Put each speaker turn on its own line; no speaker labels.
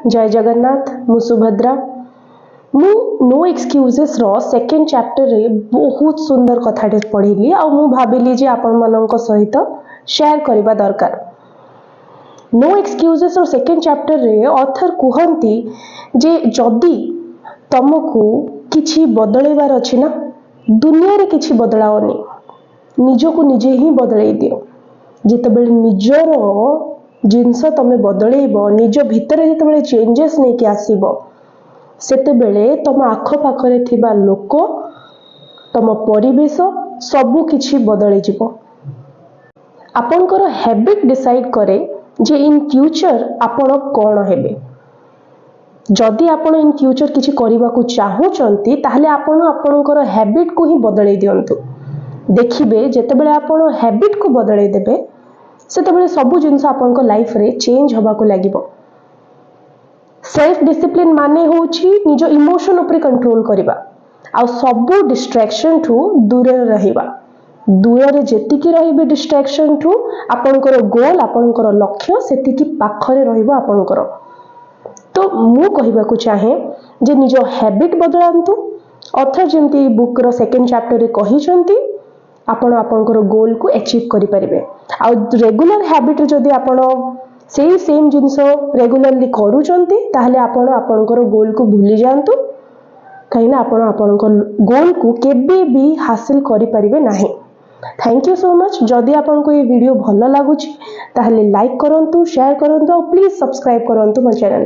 जय जगन्नाथ मु सुभद्रा मु नो एक्सक्यूजेस रो सेकेंड चैप्टर रे बहुत सुंदर कथाटे पढ़िली आ मु भाबिली जे आपण मानक सहित शेयर करबा दरकार। नो एक्सक्यूजेस रो सेकेंड चैप्टर रे ऑथर कहंती जे जदी तुमको किछि बदलैबार अछि ना दुनिया रे किछि बदलाओनी निजको निजे ही बदलै दियो। जितेबेले निजर जिनस तमे बदलैबो निज भितर जितेबेले चेंजेस नहीं कि आसीबो सेतेबेले तम आख पाखरे थिबा लोक तम परिवेश सबु किछि बदलै जिवो। आपनकर हैबिट डिसाइड करे जे इन फ्यूचर आपण कोन हेबे। जदि आपण इन फ्यूचर किछि करिबा को चाहूचंती ताहले आपण आपनकर हैबिट को ही बदलै दियंतु। देखिबे जेतेबेले आपण हैबिट को बदलै देबे सेतेबेले सबु जिंस आपनकर लाइफ रे चेंज होबा को लागिबो। सेल्फ डिसिप्लिन माने होछि निज इमोशन ऊपर कंट्रोल करिबा आ सबु डिस्ट्रैक्शन ठू दूर रहिबा। दूर रे जेतिकी रहिबे डिस्ट्रैक्शन ठू आपनकर गोल आपनकर लक्ष्य सेतिकी पाखरे रहिबो आपनकर। तो मु कहिबा को चाहे जे निज हैबिट बदलांतु ऑथर जेंती बुक रो सेकंड चैप्टर रे कहिसंती आपण आपनकर गोल को अचीव करि परिबे। आ रेगुलर हैबिट जदि आपण सेही सेम जिंस रेगुलरली करूचंती ताहले आपण आपनकर गोल को भूली जांतु कहिना आपण आपनकर गोल को केबे भी हासिल करि परिबे नाही। Thank you so much. जदि आपण को ये वीडियो भलो लागुची ताहले लाइक करंतु शेयर करंतु और प्लीज सब्सक्राइब करंतु मोर चैनल को।